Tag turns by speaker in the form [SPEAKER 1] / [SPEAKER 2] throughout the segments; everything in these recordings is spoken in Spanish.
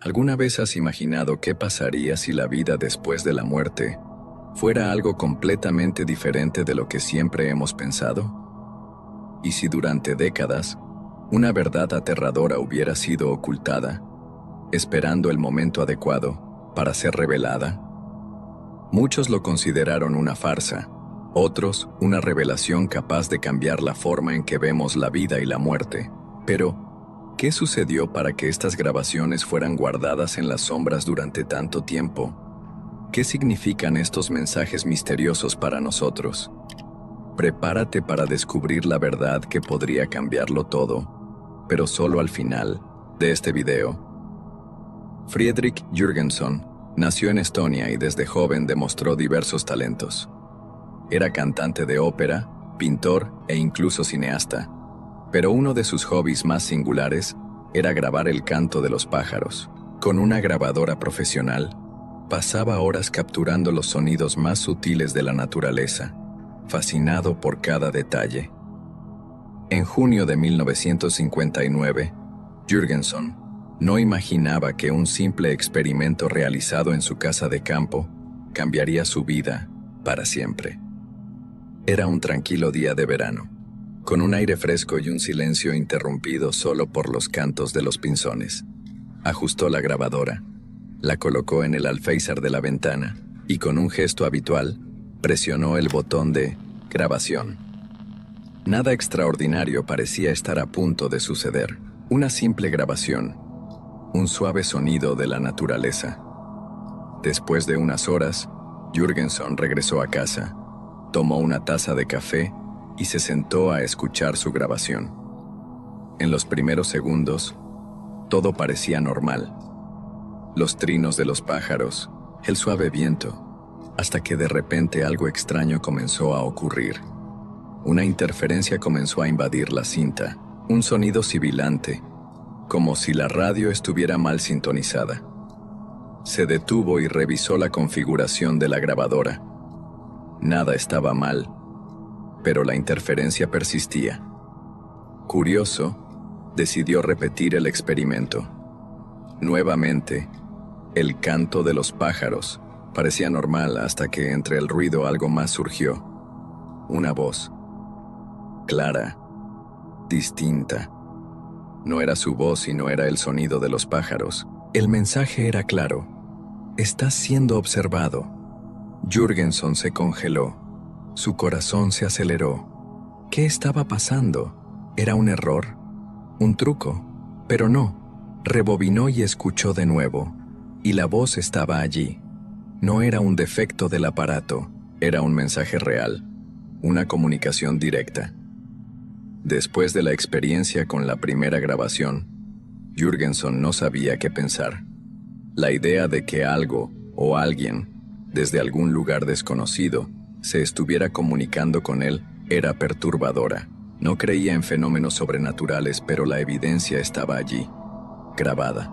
[SPEAKER 1] ¿Alguna vez has imaginado qué pasaría si la vida después de la muerte fuera algo completamente diferente de lo que siempre hemos pensado? ¿Y si durante décadas una verdad aterradora hubiera sido ocultada, esperando el momento adecuado para ser revelada? Muchos lo consideraron una farsa, otros una revelación capaz de cambiar la forma en que vemos la vida y la muerte. Pero, ¿qué sucedió para que estas grabaciones fueran guardadas en las sombras durante tanto tiempo? ¿Qué significan estos mensajes misteriosos para nosotros? Prepárate para descubrir la verdad que podría cambiarlo todo, pero solo al final de este video. Fredrik Jürgenson nació en Estonia y desde joven demostró diversos talentos. Era cantante de ópera, pintor e incluso cineasta, pero uno de sus hobbies más singulares era grabar el canto de los pájaros. Con una grabadora profesional, pasaba horas capturando los sonidos más sutiles de la naturaleza, fascinado por cada detalle. En junio de 1959, Jürgenson no imaginaba que un simple experimento realizado en su casa de campo cambiaría su vida para siempre. Era un tranquilo día de verano, con un aire fresco y un silencio interrumpido solo por los cantos de los pinzones. Ajustó la grabadora, la colocó en el alféizar de la ventana y con un gesto habitual presionó el botón de grabación. Nada extraordinario parecía estar a punto de suceder. Una simple grabación, un suave sonido de la naturaleza. Después de unas horas, Jürgenson regresó a casa, tomó una taza de café y se sentó a escuchar su grabación. En los primeros segundos, todo parecía normal. Los trinos de los pájaros, el suave viento, hasta que de repente algo extraño comenzó a ocurrir. Una interferencia comenzó a invadir la cinta, un sonido sibilante, como si la radio estuviera mal sintonizada. Se detuvo y revisó la configuración de la grabadora. Nada estaba mal, pero la interferencia persistía. Curioso, decidió repetir el experimento. Nuevamente, el canto de los pájaros parecía normal hasta que entre el ruido algo más surgió. Una voz. Clara, distinta. No era su voz, sino era el sonido de los pájaros. El mensaje era claro. Estás siendo observado. Jürgenson se congeló. Su corazón se aceleró. ¿Qué estaba pasando? ¿Era un error? ¿Un truco? Pero no. Rebobinó y escuchó de nuevo. Y la voz estaba allí. No era un defecto del aparato. Era un mensaje real. Una comunicación directa. Después de la experiencia con la primera grabación, Jürgenson no sabía qué pensar. La idea de que algo o alguien, desde algún lugar desconocido, se estuviera comunicando con él era perturbadora. No creía en fenómenos sobrenaturales, pero la evidencia estaba allí, grabada.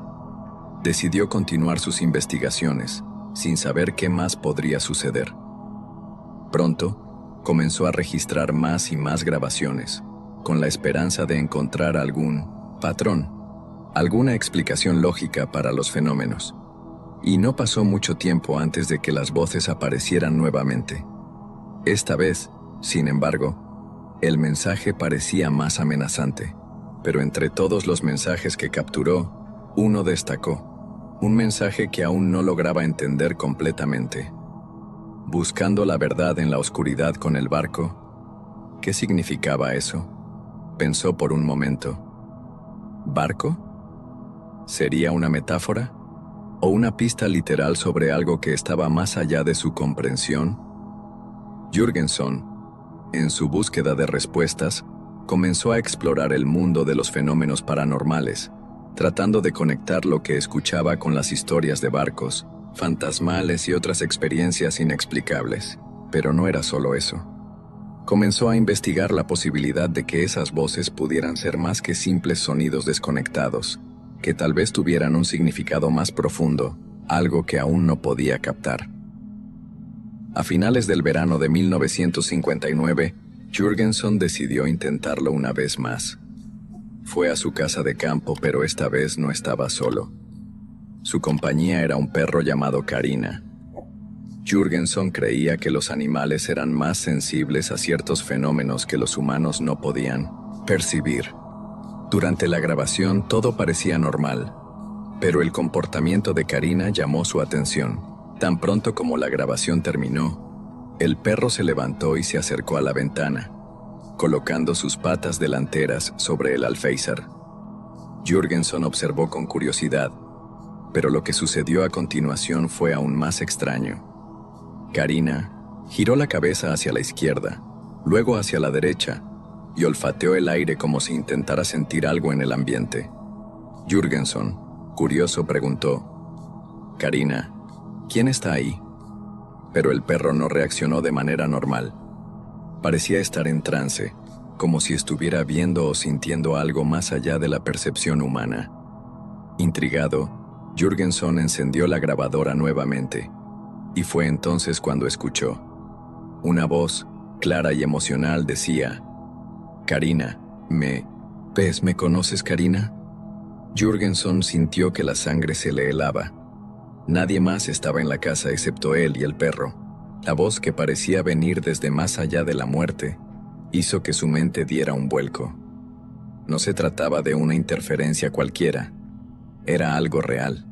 [SPEAKER 1] Decidió continuar sus investigaciones, sin saber qué más podría suceder. Pronto, comenzó a registrar más y más grabaciones, con la esperanza de encontrar algún patrón, alguna explicación lógica para los fenómenos. Y no pasó mucho tiempo antes de que las voces aparecieran nuevamente. Esta vez, sin embargo, el mensaje parecía más amenazante, pero entre todos los mensajes que capturó, uno destacó, un mensaje que aún no lograba entender completamente. Buscando la verdad en la oscuridad con el barco, ¿qué significaba eso? Pensó por un momento. ¿Barco? ¿Sería una metáfora? ¿O una pista literal sobre algo que estaba más allá de su comprensión? Jürgenson, en su búsqueda de respuestas, comenzó a explorar el mundo de los fenómenos paranormales, tratando de conectar lo que escuchaba con las historias de barcos, fantasmales y otras experiencias inexplicables. Pero no era solo eso. Comenzó a investigar la posibilidad de que esas voces pudieran ser más que simples sonidos desconectados, que tal vez tuvieran un significado más profundo, algo que aún no podía captar. A finales del verano de 1959, Jürgenson decidió intentarlo una vez más. Fue a su casa de campo, pero esta vez no estaba solo. Su compañía era un perro llamado Karina. Jürgenson creía que los animales eran más sensibles a ciertos fenómenos que los humanos no podían percibir. Durante la grabación todo parecía normal, pero el comportamiento de Karina llamó su atención. Tan pronto como la grabación terminó, el perro se levantó y se acercó a la ventana, colocando sus patas delanteras sobre el alféizar. Jürgenson observó con curiosidad, pero lo que sucedió a continuación fue aún más extraño. Karina giró la cabeza hacia la izquierda, luego hacia la derecha, y olfateó el aire como si intentara sentir algo en el ambiente. Jürgenson, curioso, preguntó: «Karina, ¿quién está ahí?». Pero el perro no reaccionó de manera normal. Parecía estar en trance, como si estuviera viendo o sintiendo algo más allá de la percepción humana. Intrigado, Jürgenson encendió la grabadora nuevamente, y fue entonces cuando escuchó. Una voz, clara y emocional, decía: «Karina, ¿me conoces, Karina?». Jürgenson sintió que la sangre se le helaba. Nadie más estaba en la casa excepto él y el perro. La voz, que parecía venir desde más allá de la muerte, hizo que su mente diera un vuelco. No se trataba de una interferencia cualquiera. Era algo real.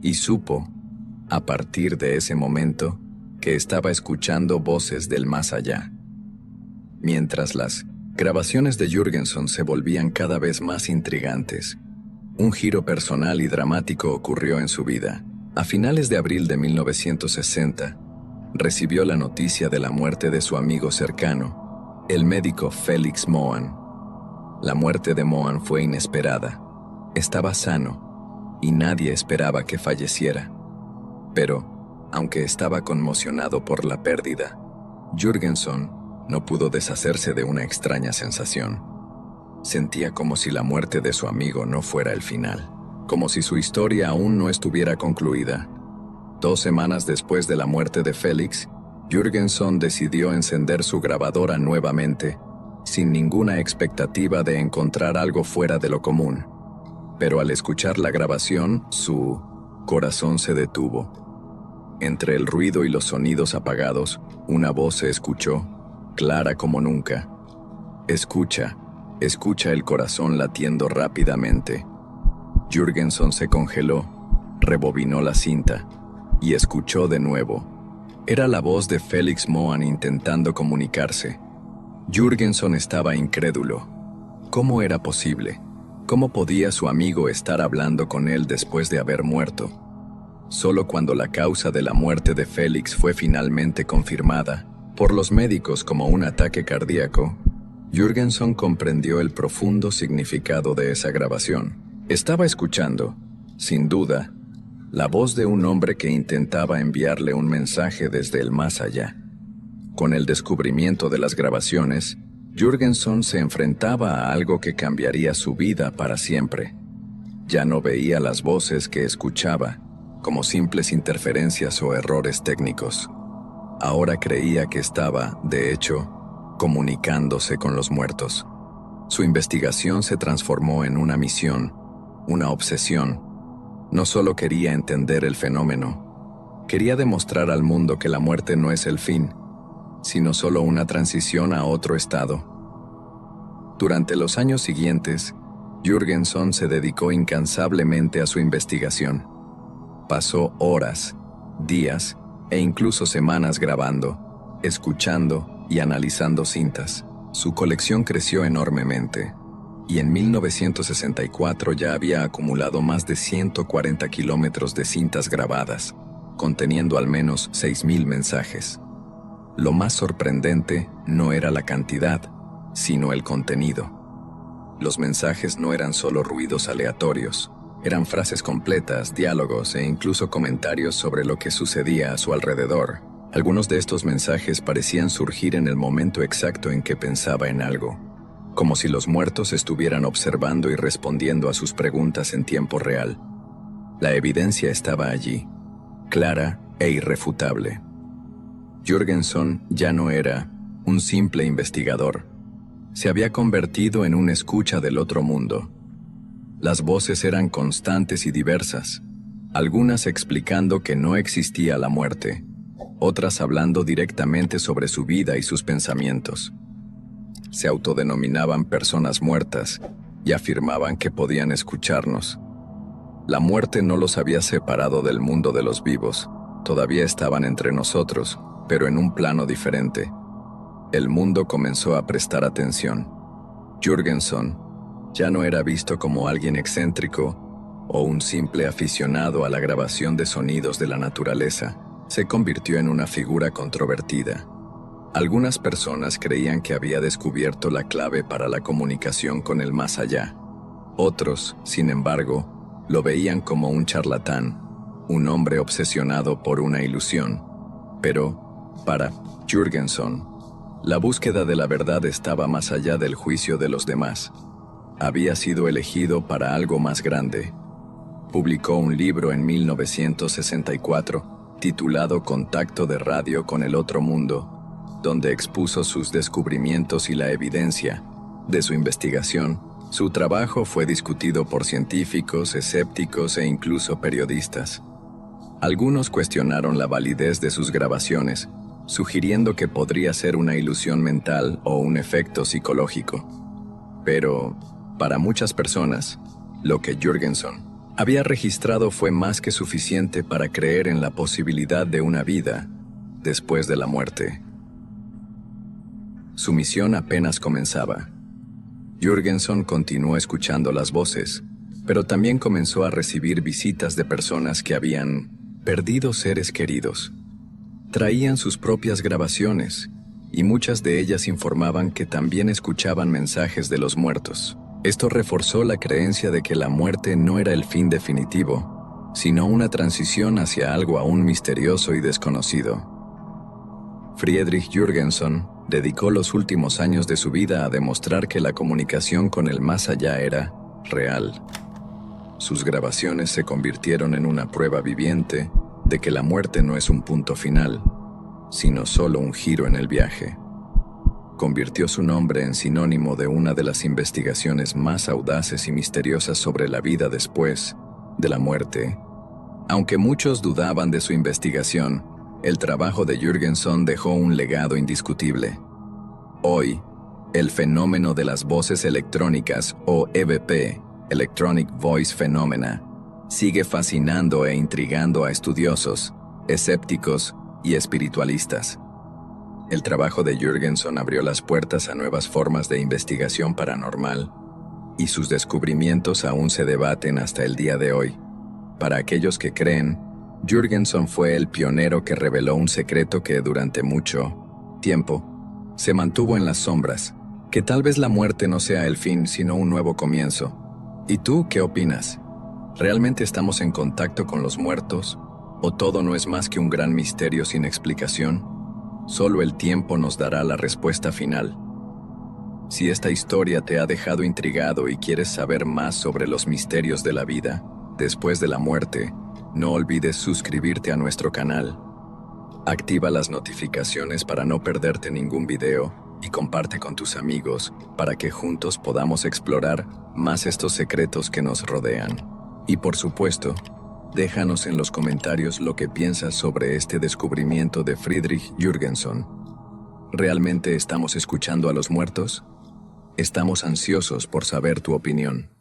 [SPEAKER 1] Y supo, a partir de ese momento, que estaba escuchando voces del más allá. Mientras las grabaciones de Jürgenson se volvían cada vez más intrigantes, un giro personal y dramático ocurrió en su vida. A finales de abril de 1960, recibió la noticia de la muerte de su amigo cercano, el médico Felix Mohan. La muerte de Mohan fue inesperada. Estaba sano, y nadie esperaba que falleciera. Pero, aunque estaba conmocionado por la pérdida, Jürgenson no pudo deshacerse de una extraña sensación. Sentía como si la muerte de su amigo no fuera el final, como si su historia aún no estuviera concluida. 2 semanas después de la muerte de Felix, Jürgenson decidió encender su grabadora nuevamente, sin ninguna expectativa de encontrar algo fuera de lo común. Pero al escuchar la grabación, su corazón se detuvo. Entre el ruido y los sonidos apagados, una voz se escuchó, clara como nunca. «Escucha, escucha el corazón latiendo rápidamente». Jürgenson se congeló, rebobinó la cinta y escuchó de nuevo. Era la voz de Felix Mohan intentando comunicarse. Jürgenson estaba incrédulo. ¿Cómo era posible? ¿Cómo podía su amigo estar hablando con él después de haber muerto? Solo cuando la causa de la muerte de Felix fue finalmente confirmada por los médicos como un ataque cardíaco, Jürgenson comprendió el profundo significado de esa grabación. Estaba escuchando, sin duda, la voz de un hombre que intentaba enviarle un mensaje desde el más allá. Con el descubrimiento de las grabaciones, Jürgenson se enfrentaba a algo que cambiaría su vida para siempre. Ya no veía las voces que escuchaba como simples interferencias o errores técnicos. Ahora creía que estaba, de hecho, comunicándose con los muertos. Su investigación se transformó en una misión, una obsesión. No solo quería entender el fenómeno, quería demostrar al mundo que la muerte no es el fin, sino solo una transición a otro estado. Durante los años siguientes, Jürgenson se dedicó incansablemente a su investigación. Pasó horas, días e incluso semanas grabando, escuchando y analizando cintas. Su colección creció enormemente, y en 1964 ya había acumulado más de 140 kilómetros de cintas grabadas, conteniendo al menos 6.000 mensajes. Lo más sorprendente no era la cantidad, sino el contenido. Los mensajes no eran solo ruidos aleatorios, eran frases completas, diálogos e incluso comentarios sobre lo que sucedía a su alrededor. Algunos de estos mensajes parecían surgir en el momento exacto en que pensaba en algo, como si los muertos estuvieran observando y respondiendo a sus preguntas en tiempo real. La evidencia estaba allí, clara e irrefutable. Jürgenson ya no era un simple investigador. Se había convertido en un escucha del otro mundo. Las voces eran constantes y diversas, algunas explicando que no existía la muerte, otras hablando directamente sobre su vida y sus pensamientos. Se autodenominaban personas muertas y afirmaban que podían escucharnos. La muerte no los había separado del mundo de los vivos, todavía estaban entre nosotros, pero en un plano diferente. El mundo comenzó a prestar atención. Jürgenson ya no era visto como alguien excéntrico o un simple aficionado a la grabación de sonidos de la naturaleza. Se convirtió en una figura controvertida. Algunas personas creían que había descubierto la clave para la comunicación con el más allá. Otros, sin embargo, lo veían como un charlatán, un hombre obsesionado por una ilusión. Pero, para Jürgenson, la búsqueda de la verdad estaba más allá del juicio de los demás. Había sido elegido para algo más grande. Publicó un libro en 1964, titulado Contacto de radio con el otro mundo, donde expuso sus descubrimientos y la evidencia de su investigación. Su trabajo fue discutido por científicos, escépticos e incluso periodistas. Algunos cuestionaron la validez de sus grabaciones, sugiriendo que podría ser una ilusión mental o un efecto psicológico. Pero, para muchas personas, lo que Jürgenson había registrado fue más que suficiente para creer en la posibilidad de una vida después de la muerte. Su misión apenas comenzaba. Jürgenson continuó escuchando las voces, pero también comenzó a recibir visitas de personas que habían perdido seres queridos. Traían sus propias grabaciones, y muchas de ellas informaban que también escuchaban mensajes de los muertos. Esto reforzó la creencia de que la muerte no era el fin definitivo, sino una transición hacia algo aún misterioso y desconocido. Friedrich Jürgenson dedicó los últimos años de su vida a demostrar que la comunicación con el más allá era real. Sus grabaciones se convirtieron en una prueba viviente de que la muerte no es un punto final, sino solo un giro en el viaje. Convirtió su nombre en sinónimo de una de las investigaciones más audaces y misteriosas sobre la vida después de la muerte. Aunque muchos dudaban de su investigación, el trabajo de Jürgenson dejó un legado indiscutible. Hoy, el fenómeno de las voces electrónicas o EVP, Electronic Voice Phenomena, sigue fascinando e intrigando a estudiosos, escépticos y espiritualistas. El trabajo de Jürgenson abrió las puertas a nuevas formas de investigación paranormal, y sus descubrimientos aún se debaten hasta el día de hoy. Para aquellos que creen, Jürgenson fue el pionero que reveló un secreto que durante mucho tiempo se mantuvo en las sombras, que tal vez la muerte no sea el fin, sino un nuevo comienzo. ¿Y tú qué opinas? ¿Realmente estamos en contacto con los muertos? ¿O todo no es más que un gran misterio sin explicación? Solo el tiempo nos dará la respuesta final. Si esta historia te ha dejado intrigado y quieres saber más sobre los misterios de la vida después de la muerte, no olvides suscribirte a nuestro canal. Activa las notificaciones para no perderte ningún video y comparte con tus amigos para que juntos podamos explorar más estos secretos que nos rodean. Y por supuesto, déjanos en los comentarios lo que piensas sobre este descubrimiento de Friedrich Jürgenson. ¿Realmente estamos escuchando a los muertos? Estamos ansiosos por saber tu opinión.